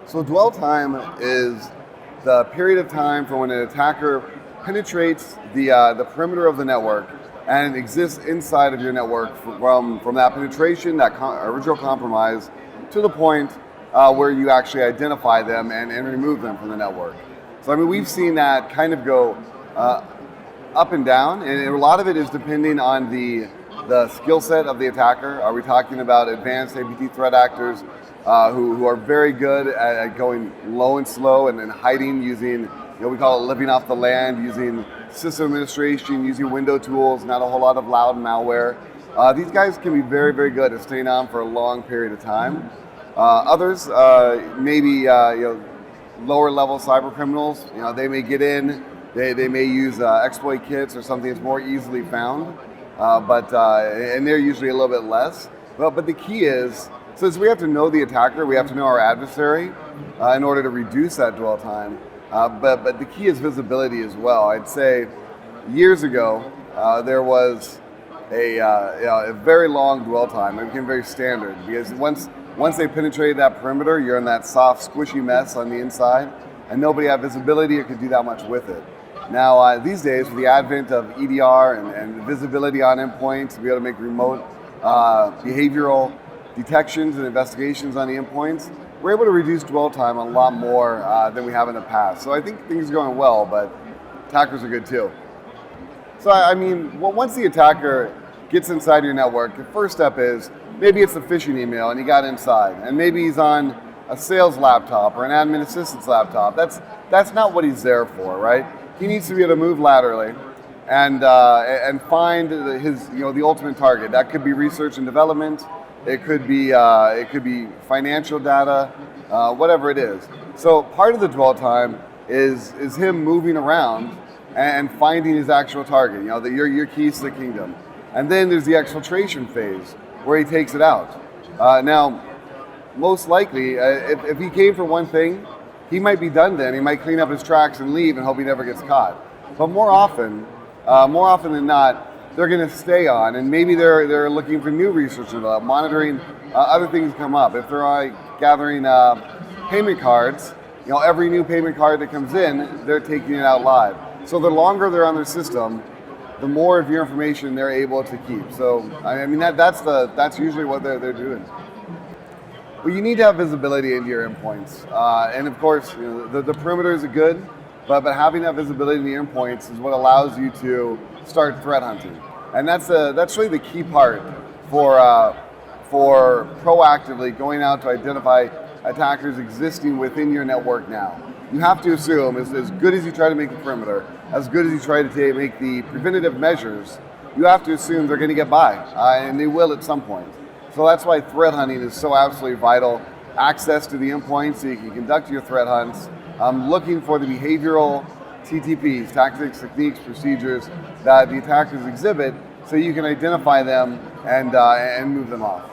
So dwell time is the period of time from when an attacker penetrates the perimeter of the network and exists inside of your network from that penetration, that original compromise, to the point where you actually identify them and remove them from the network. So I mean, we've seen that kind of go up and down, and a lot of it is depending on the skill set of the attacker. Are we talking about advanced APT threat actors who are very good at going low and slow and then hiding using, we call it living off the land, using system administration, using window tools, not a whole lot of loud malware. These guys can be very, very good at staying on for a long period of time. Others, maybe lower level cyber criminals, they may get in, they may use exploit kits or something that's more easily found, and they're usually a little bit less. But the key is, since we have to know the attacker, we have to know our adversary in order to reduce that dwell time. But the key is visibility as well. I'd say years ago, there was a very long dwell time. It became very standard because once they penetrated that perimeter, you're in that soft, squishy mess on the inside, and nobody had visibility or could do that much with it. Now, these days, with the advent of EDR and visibility on endpoints, to be able to make remote behavioral detections and investigations on the endpoints, we're able to reduce dwell time a lot more than we have in the past. So I think things are going well, but attackers are good too. So I mean, once the attacker gets inside your network, the first step is, maybe it's a phishing email and he got inside, and maybe he's on a sales laptop or an admin assistant's laptop. That's not what he's there for, right? He needs to be able to move laterally and find the ultimate target. That could be research and development. It could be financial data, whatever it is. So part of the dwell time is him moving around and finding his actual target. Your keys to the kingdom. And then there's the exfiltration phase where he takes it out. Now, most likely, if he came for one thing, he might be done then. He might clean up his tracks and leave and hope he never gets caught. But more often than not, they're going to stay on, and maybe they're looking for new research and monitoring other things come up. If they're gathering payment cards, every new payment card that comes in, they're taking it out live. So the longer they're on their system, the more of your information they're able to keep. So I mean that's usually what they're doing. But you need to have visibility into your endpoints, and of course the perimeters are good, but having that visibility in your endpoints is what allows you to start threat hunting, and that's really the key part for proactively going out to identify attackers existing within your network now. You have to assume, as good as you try to make the perimeter, as good as you try to make the preventative measures, you have to assume they're going to get by, and they will at some point. So that's why threat hunting is so absolutely vital. Access to the endpoint so you can conduct your threat hunts. Looking for the behavioral TTPs, tactics, techniques, procedures that the attackers exhibit so you can identify them and move them off.